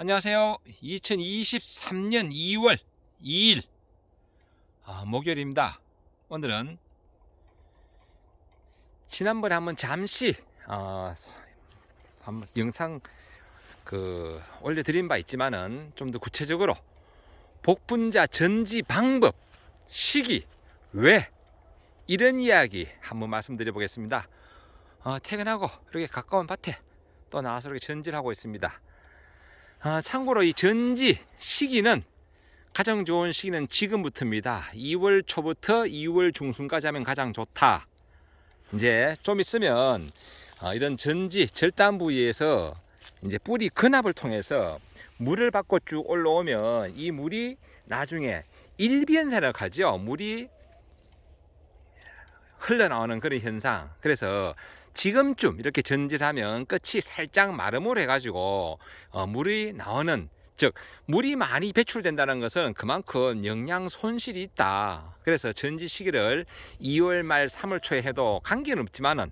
안녕하세요. 2023년 2월 2일 목요일입니다. 오늘은 지난번에 한번 잠시 한번 영상 올려드린 바 있지만은 좀 더 구체적으로 복분자 전지 방법, 시기, 왜 이런 이야기 한번 말씀드려 보겠습니다. 퇴근하고 이렇게 가까운 밭에 또 나와서 이렇게 전지를 하고 있습니다. 참고로 이 전지 시기는 가장 좋은 시기는 지금부터입니다. 2월 초부터 2월 중순까지 하면 가장 좋다. 이제 좀 있으면 이런 전지 절단 부위에서 이제 뿌리 근압을 통해서 물을 받고 쭉 올라오면 이 물이 나중에 일변사라고 하죠. 물이 흘러나오는 그런 현상. 그래서 지금쯤 이렇게 전질하면 끝이 살짝 마름으로 해가지고 물이 나오는, 즉 물이 많이 배출된다는 것은 그만큼 영양 손실이 있다. 그래서 전지 시기를 2월 말 3월 초에 해도 관계는 없지만은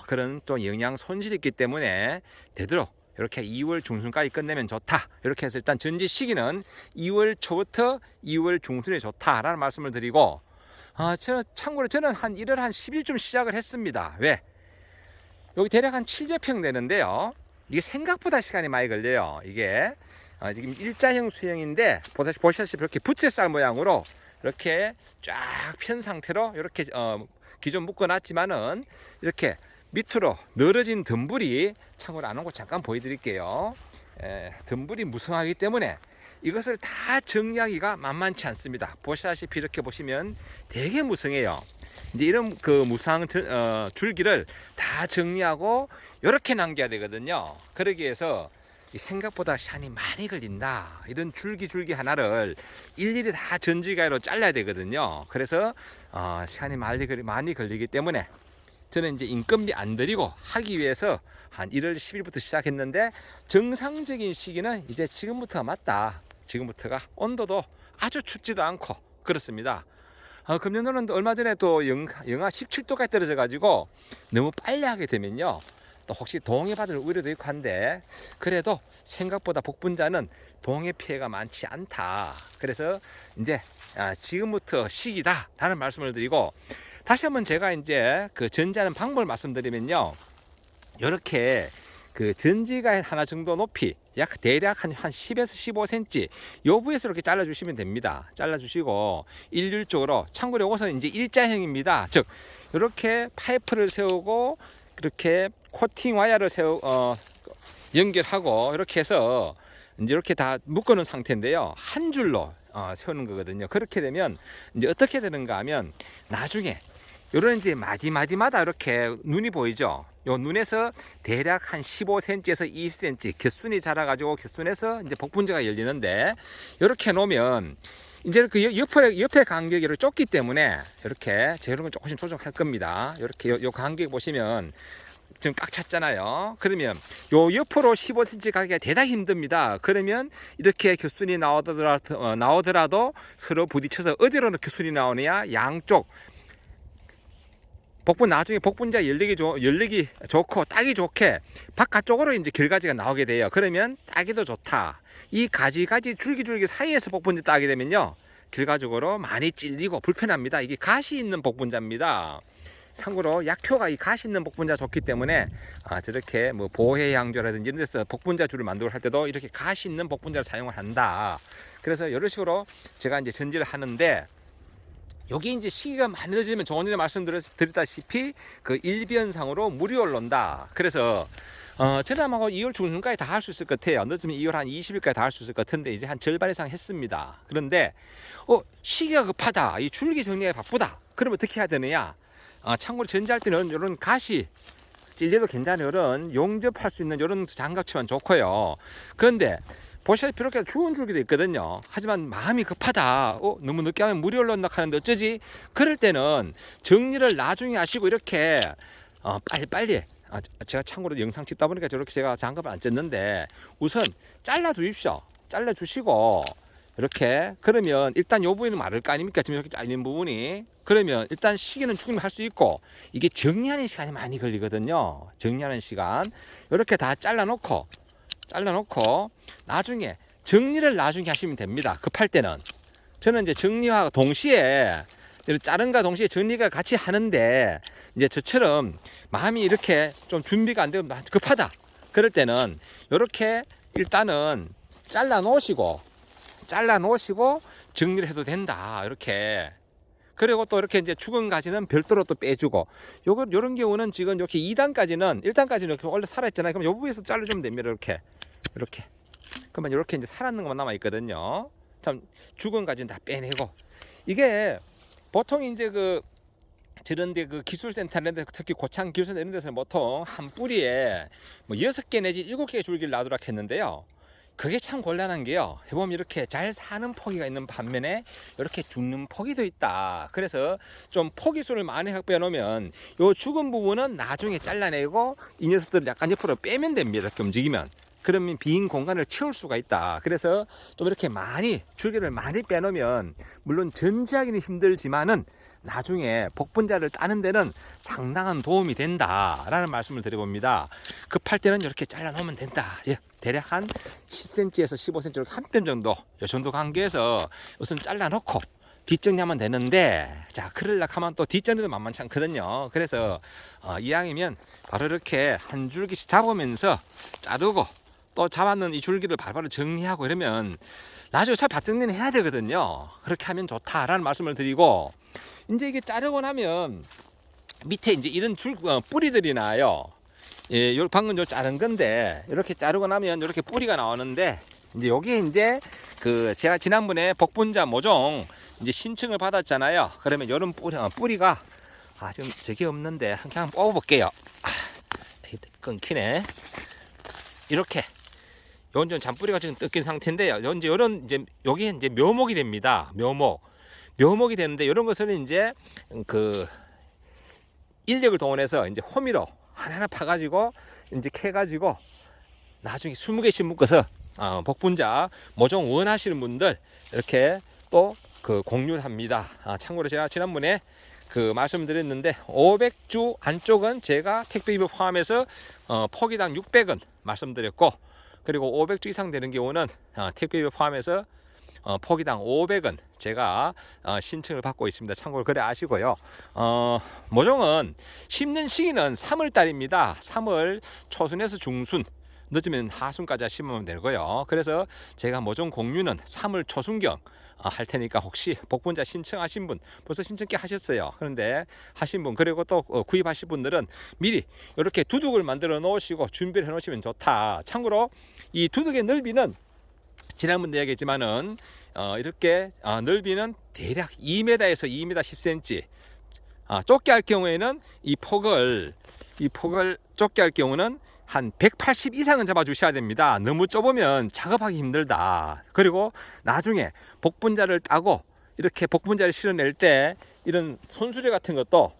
그런 또 영양 손실이 있기 때문에 되도록 이렇게 2월 중순까지 끝내면 좋다. 이렇게 해서 일단 전지 시기는 2월 초부터 2월 중순이 좋다라는 말씀을 드리고, 참고로 저는 한 1월 한 10일쯤 시작을 했습니다. 왜? 여기 대략 한 700평 되는데요. 이게 생각보다 시간이 많이 걸려요. 이게 지금 일자형 수형인데 보시다시피 이렇게 부채살 모양으로 이렇게 쫙 편 상태로 이렇게 기존 묶어놨지만은 이렇게 밑으로 늘어진 덤불이, 참고로 안 온 거 잠깐 보여드릴게요. 덤불이 무성하기 때문에 이것을 다 정리하기가 만만치 않습니다. 보시다시피 이렇게 보시면 되게 무성해요. 이제 이런 무성한 줄기를 다 정리하고 이렇게 남겨야 되거든요. 그러기 위해서 생각보다 시간이 많이 걸린다. 이런 줄기 하나를 일일이 다 전지가위로 잘라야 되거든요. 그래서 시간이 많이 걸리기 때문에 저는 이제 인건비 안 들이고 하기 위해서 한 1월 10일부터 시작했는데, 정상적인 시기는 이제 지금부터가 맞다. 지금부터가 온도도 아주 춥지도 않고 그렇습니다. 금년도는 얼마 전에 또 영하 17도까지 떨어져 가지고 너무 빨리 하게 되면요, 또 혹시 동해 받을 우려도 있고 한데, 그래도 생각보다 복분자는 동해 피해가 많지 않다. 그래서 이제 지금부터 시기다 라는 말씀을 드리고, 다시 한번 제가 이제 전지하는 방법을 말씀드리면요, 이렇게 전지가 하나 정도 높이 대략 한 10에서 15cm 요 부에서 이렇게 잘라주시면 됩니다. 잘라주시고 일률적으로, 참고로 이것은 이제 일자형입니다. 즉 이렇게 파이프를 세우고 이렇게 코팅 와이어를 연결하고 이렇게 해서 이제 이렇게 다 묶어놓은 상태인데요, 한 줄로 세우는 거거든요. 그렇게 되면 이제 어떻게 되는가 하면, 나중에 요런 이제 마디마다 이렇게 눈이 보이죠. 요 눈에서 대략 한 15cm에서 20cm 곁순이 자라가지고 곁순에서 이제 복분자가 열리는데, 이렇게 놓으면 이제 그 옆에 간격이 좁기 때문에 이렇게 재료는 조금씩 조정할 겁니다. 이렇게 요 간격 보시면 지금 꽉 찼잖아요. 그러면 요 옆으로 15cm 가기가 대단히 힘듭니다. 그러면 이렇게 곁순이 나오더라도 서로 부딪혀서 어디로는 곁순이 나오느냐, 양쪽 나중에 복분자 열리기 좋고 따기 좋게 바깥쪽으로 이제 결가지가 나오게 돼요. 그러면 따기도 좋다. 이 가지 줄기 사이에서 복분자 따게 되면요, 결과적으로 많이 찔리고 불편합니다. 이게 가시 있는 복분자입니다. 참고로 약효가 이 가시 있는 복분자 좋기 때문에 저렇게 뭐 보해 양조라든지 이런 데서 복분자 줄을 만들고 할 때도 이렇게 가시 있는 복분자를 사용을 한다. 그래서 이런 식으로 제가 이제 전지를 하는데, 여기 이제 시기가 많이 늦으면 조금 전에 말씀드렸다시피 일변상으로 물이 올라온다. 그래서 지난하고 2월 중순까지 다 할 수 있을 것 같아요. 늦으면 2월 한 20일까지 다 할 수 있을 것 같은데 이제 한 절반 이상 했습니다. 그런데 시기가 급하다, 이 줄기 정리가 바쁘다. 그러면 어떻게 해야 되느냐? 참고로 전지할 때는 이런 가시 찔려도 괜찮아요. 이런 용접할 수 있는 이런 장갑 치면 좋고요. 그런데 보시다시피 이렇게 추운 줄기도 있거든요. 하지만 마음이 급하다, 너무 늦게 하면 물이 올라온다 하는데 어쩌지? 그럴 때는 정리를 나중에 하시고 이렇게 빨리 제가 참고로 영상 찍다 보니까 저렇게 제가 장갑을 안 쪘는데, 우선 잘라 주십시오. 잘라 주시고 이렇게, 그러면 일단 요 부분은 마를 거 아닙니까? 지금 이렇게 잘린 부분이. 그러면 일단 시기는 충분히 할 수 있고, 이게 정리하는 시간이 많이 걸리거든요. 정리하는 시간 이렇게 다 잘라놓고 나중에 정리를 나중에 하시면 됩니다. 급할 때는. 저는 이제 정리와 동시에 자른과 동시에 정리가 같이 하는데, 이제 저처럼 마음이 이렇게 좀 준비가 안 되고 급하다 그럴 때는 이렇게 일단은 잘라 놓으시고 정리를 해도 된다, 이렇게. 그리고 또 이렇게 이제 죽은 가지는 별도로 또 빼주고, 요런 경우는 지금 이렇게 2단까지는 1단까지는 이렇게 원래 살아있잖아요. 그럼 요 부분에서 자르주면 됩니다. 이렇게 그러면 이렇게 이제 살아있는 것만 남아 있거든요. 참 죽은 가지는 다 빼내고. 이게 보통 이제 저런데 기술센터 이런 데, 특히 고창 기술센터 이런 데서는 보통 한 뿌리에 뭐 6개 내지 7개 줄기를 놔두라 했는데요. 그게 참 곤란한 게요. 해보면 이렇게 잘 사는 포기가 있는 반면에 이렇게 죽는 포기도 있다. 그래서 좀 포기수를 많이 빼놓으면 요 죽은 부분은 나중에 잘라내고 이 녀석들을 약간 옆으로 빼면 됩니다. 이렇게 움직이면. 그러면 빈 공간을 채울 수가 있다. 그래서 좀 이렇게 줄기를 많이 빼놓으면 물론 전지하기는 힘들지만은 나중에 복분자를 따는 데는 상당한 도움이 된다라는 말씀을 드려봅니다. 급할 때는 이렇게 잘라 놓으면 된다. 예, 대략 한 10cm에서 15cm 이렇게 한 뼘 정도, 이 정도 간격에서 우선 잘라 놓고 뒷정리하면 되는데, 자, 그러려고 하면 또 뒷정리도 만만치 않거든요. 그래서 이왕이면 바로 이렇게 한 줄기씩 잡으면서 자르고, 또 잡았는 이 줄기를 바로바로 정리하고 이러면 나중에 잘 밭정리는 해야 되거든요. 그렇게 하면 좋다라는 말씀을 드리고, 이제 이게 자르고 나면 밑에 이제 이런 뿌리들이 나요. 예, 요 방금 자른 건데, 이렇게 자르고 나면 이렇게 뿌리가 나오는데, 이제 여기에 이제 제가 지난번에 복분자 모종 이제 신청을 받았잖아요. 그러면 이런 뿌리가 지금 저게 없는데 그냥 뽑아볼게요. 끊기네. 이렇게 요런 잔뿌리가 지금 뜯긴 상태인데요. 이제 여기 이제 묘목이 됩니다. 묘목이 되는데, 이런 것은 이제 인력을 동원해서 이제 호미로 하나하나 파가지고 이제 캐가지고 나중에 20개씩 묶어서 복분자 모종 원하시는 분들 이렇게 또 공유를 합니다. 참고로 제가 지난번에 말씀드렸는데 500주 안쪽은 제가 택배비 포함해서 포기당 600원 말씀드렸고, 그리고 500주 이상 되는 경우는 택배비 포함해서 포기당 500원 제가 신청을 받고 있습니다. 참고로 그래 아시고요. 모종은 심는 시기는 3월달입니다. 3월 초순에서 중순, 늦으면 하순까지 심으면 되고요. 그래서 제가 모종 공유는 3월 초순경 할 테니까, 혹시 복분자 신청하신 분, 벌써 신청께 하셨어요. 그런데 하신 분, 그리고 또 구입하실 분들은 미리 이렇게 두둑을 만들어 놓으시고 준비를 해 놓으시면 좋다. 참고로 이 두둑의 넓이는 지난번에 얘기했지만은 이렇게 넓이는 대략 2m에서 2m 10cm. 좁게 할 경우에는 이 폭을 좁게 할 경우는 한 180 이상은 잡아 주셔야 됩니다. 너무 좁으면 작업하기 힘들다. 그리고 나중에 복분자를 따고 이렇게 복분자를 실어낼 때 이런 손수레 같은 것도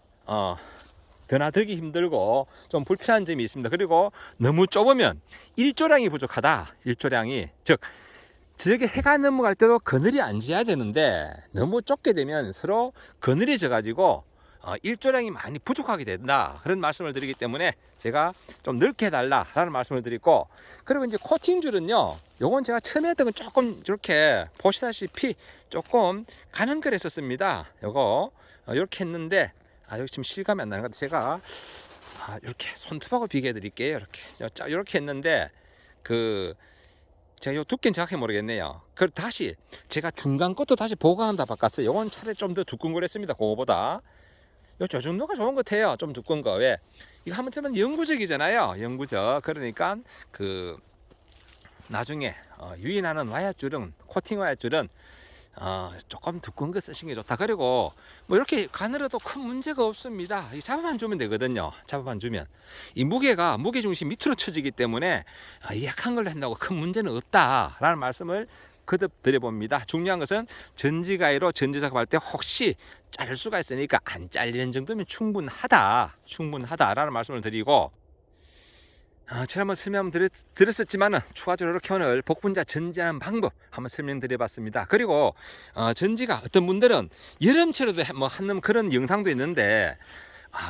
드나들기 힘들고 좀 불편한 점이 있습니다. 그리고 너무 좁으면 일조량이 부족하다. 일조량이, 즉 저게 해가 넘어갈 때도 그늘이 안 져야 되는데 너무 좁게 되면 서로 그늘이 져 가지고 일조량이 많이 부족하게 된다, 그런 말씀을 드리기 때문에 제가 좀 넓게 해달라 라는 말씀을 드리고, 그리고 이제 코팅줄은요, 요건 제가 처음에 했던 건 조금 이렇게 보시다시피 조금 가는 걸 했었습니다. 요거 이렇게 했는데 여기 지금 실감이 안 나는 것 같아요. 제가 이렇게 손톱하고 비교해 드릴게요. 이렇게 했는데 제가 요 두께는 정확히 모르겠네요. 다시 제가 중간 것도 다시 보강한다 바꿨어요. 요건 차라리 좀 더 두꺼운 걸 했습니다. 그거보다 저 정도가 좋은 것 같아요. 좀 두꺼운 거. 왜? 이거 한번 쓰면 영구적이잖아요. 영구적. 그러니까 나중에 유인하는 와야줄은, 코팅 와야줄은 조금 두꺼운 거 쓰시는 게 좋다. 그리고 뭐 이렇게 가늘어도 큰 문제가 없습니다. 잡아만 주면 되거든요. 잡아만 주면 이 무게 중심 밑으로 쳐지기 때문에 약한 걸로 한다고 큰 문제는 없다라는 말씀을 거듭 드려봅니다. 중요한 것은 전지가위로 전지 작업할 때 혹시 자를 수가 있으니까 안 잘리는 정도면 충분하다라는 말씀을 드리고, 지난번 설명 드렸었지만은 추가적으로 이렇게 오늘 복분자 전지하는 방법 한번 설명드려봤습니다. 그리고 전지가 어떤 분들은 여름철에도 뭐 하는 그런 영상도 있는데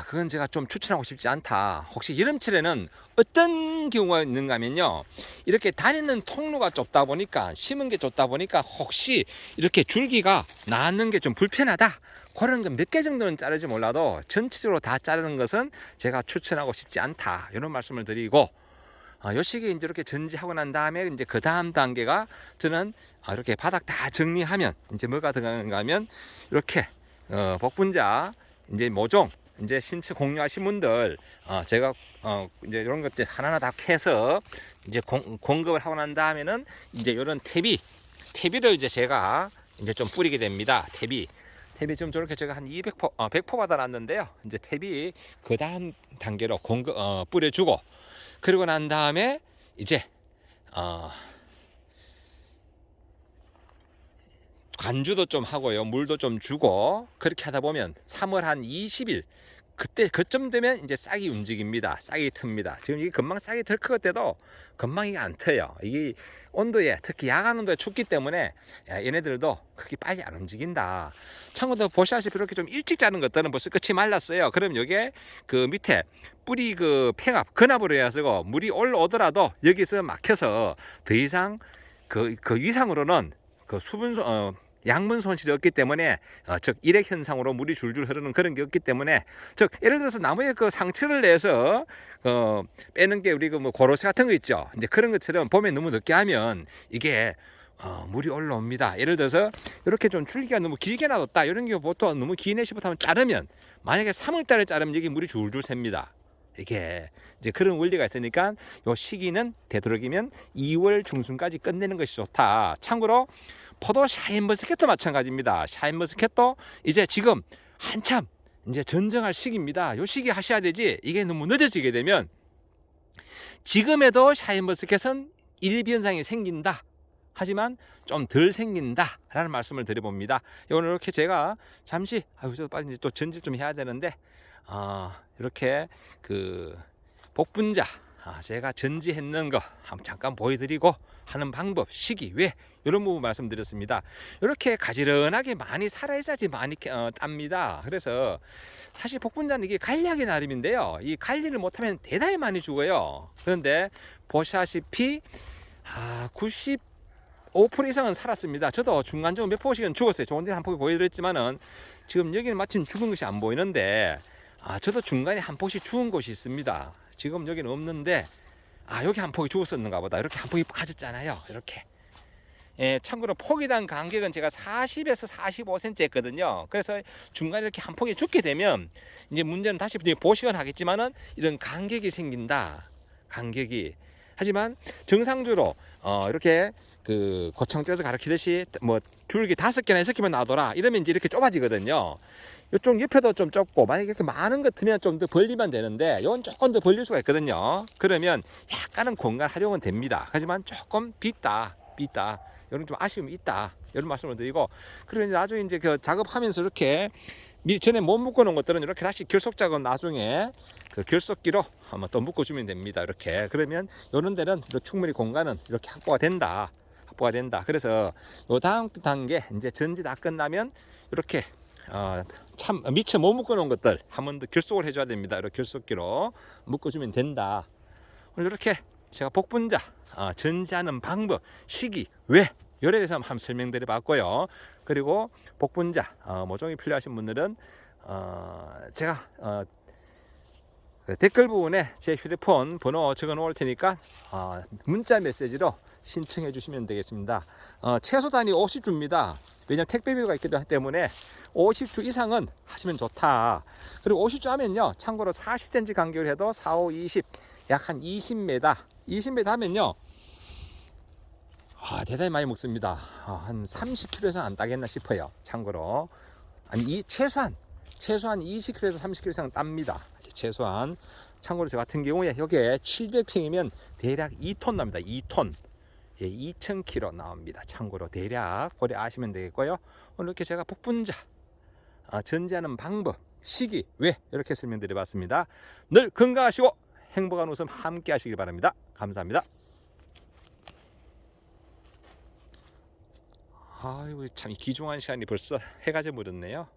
그건 제가 좀 추천하고 싶지 않다. 혹시 여름철에는 어떤 경우가 있는가 하면요. 이렇게 다니는 통로가 좁다 보니까, 심은 게 좁다 보니까 혹시 이렇게 줄기가 나는 게 좀 불편하다. 그런 거 몇 개 정도는 자르지 몰라도 전체적으로 다 자르는 것은 제가 추천하고 싶지 않다. 이런 말씀을 드리고, 요 시기에 이제 이렇게 전지하고 난 다음에 이제 그 다음 단계가 저는 이렇게 바닥 다 정리하면 이제 뭐가 들어가는가 하면 이렇게 복분자 이제 모종 이제 신청 공유하신 분들 제가 이제 이런 것들 하나하나 다 캐서 이제 공급을 하고 난 다음에는 이제 이런 퇴비를 이제 제가 이제 좀 뿌리게 됩니다. 퇴비 좀 저렇게 제가 한 200포 100포 받아놨는데요. 이제 퇴비 그 다음 단계로 뿌려주고, 그리고 난 다음에 이제 관주도 좀 하고요, 물도 좀 주고, 그렇게 하다 보면 3월 한 20일 그쯤 되면 이제 싹이 움직입니다. 싹이 틉니다. 지금 이게 금방 싹이 들 것 같아도 금방 이게 안 트요. 이게 온도에, 특히 야간 온도에 춥기 때문에 얘네들도 그렇게 빨리 안 움직인다. 참고로 보시다시피 이렇게 좀 일찍 자른 것들은 벌써 끝이 말랐어요. 그럼 이게 그 밑에 뿌리 그 팽압, 근압으로 해서 물이 올라오더라도 여기서 막혀서 더 이상 그 이상으로는 그 양분 손실이 없기 때문에, 즉 일액 현상으로 물이 줄줄 흐르는 그런 게 없기 때문에, 즉 예를 들어서 나무에 그 상처를 내서 빼는 게 우리 그 뭐 고로쇠 같은 거 있죠. 이제 그런 것처럼 봄에 너무 늦게 하면 이게 물이 올라옵니다. 예를 들어서 이렇게 좀 줄기가 너무 길게 놔뒀다, 이런 경우 보통 너무 긴 애시부터 하면 자르면, 만약에 3월달에 자르면 여기 물이 줄줄 샙니다. 이게 이제 그런 원리가 있으니까 요 시기는 되도록이면 2월 중순까지 끝내는 것이 좋다. 참고로 포도 샤인머스켓도 마찬가지입니다. 샤인머스켓도 이제 지금 한참 이제 전정할 시기입니다. 요 시기 하셔야 되지, 이게 너무 늦어지게 되면 지금에도 샤인머스켓은 일변상이 생긴다. 하지만 좀 덜 생긴다 라는 말씀을 드려봅니다. 오늘 이렇게 제가 잠시 저 빨리 이제 또 전질 좀 해야 되는데, 이렇게 그 복분자 제가 전지했는 거 한번 잠깐 보여드리고 하는 방법, 시기, 왜 이런 부분 말씀드렸습니다. 이렇게 가지런하게 많이 살아있어야지 많이 땁니다. 그래서 사실 복분자는 이게 관리하기 나름인데요, 이 관리를 못하면 대단히 많이 죽어요. 그런데 보시다시피 95% 이상은 살았습니다. 저도 중간적으로 몇 포씩은 죽었어요. 조금 전에 한 포기 보여드렸지만은 지금 여기는 마침 죽은 것이 안 보이는데, 저도 중간에 한 포씩 죽은 곳이 있습니다. 지금 여기는 없는데, 여기 한 폭이 죽었었는가 보다. 이렇게 한 폭이 빠졌잖아요. 이렇게. 참고로 폭이란 간격은 제가 40에서 45cm 했거든요. 그래서 중간에 이렇게 한 폭이 죽게 되면 이제 문제는 다시 보시건 하겠지만은 이런 간격이 생긴다. 간격이. 하지만 정상적으로 이렇게 그 고창조에서 가르치듯이 뭐 줄기 5개나 6개만 놔둬라 이러면 이제 이렇게 좁아지거든요. 이쪽 옆에도 좀 좁고, 만약에 이렇게 많은 것 같으면 좀 더 벌리면 되는데 이건 조금 더 벌릴 수가 있거든요. 그러면 약간은 공간 활용은 됩니다. 하지만 조금 빗다 이런 좀 아쉬움이 있다, 이런 말씀을 드리고, 그리고 이제 나중에 이제 그 작업하면서 이렇게 전에 못 묶어 놓은 것들은 이렇게 다시 결속 작업 나중에 그 결속기로 한번 또 묶어주면 됩니다. 이렇게. 그러면 이런 데는 충분히 공간은 이렇게 확보가 된다. 그래서 요 다음 단계 이제 전지 다 끝나면 이렇게 참 미처 못 묶어 놓은 것들 한 번 더 결속을 해줘야 됩니다. 이렇게 결속기로 묶어주면 된다. 오늘 이렇게 제가 복분자 전지하는 방법, 시기, 왜 요래 대해서 한번 설명드려 봤고요. 그리고 복분자 모종이 필요하신 분들은 제가 그 댓글 부분에 제 휴대폰 번호 적어 놓을 테니까 문자 메시지로 신청해 주시면 되겠습니다. 최소 단위 50주입니다. 왜냐하면 택배비가 있기 때문에 50주 이상은 하시면 좋다. 그리고 50주 하면요, 참고로 40cm 간격을 해도 4, 5, 20, 약 한 20m 하면요, 대단히 많이 먹습니다. 한 30kg에서 안 따겠나 싶어요. 참고로 최소한 20kg에서 30kg 이상 땁니다. 최소한. 참고로 저 같은 경우에 여기에 700평이면 대략 2톤 납니다. 2톤. 2000kg 나옵니다. 참고로 대략 고려 아시면 되겠고요. 오늘 이렇게 제가 복분자 전지하는 방법, 시기, 왜 이렇게 설명드려 봤습니다. 늘 건강하시고 행복한 웃음 함께 하시길 바랍니다. 감사합니다. 아이고 참 귀중한 시간이 벌써 해가 져 버렸네요.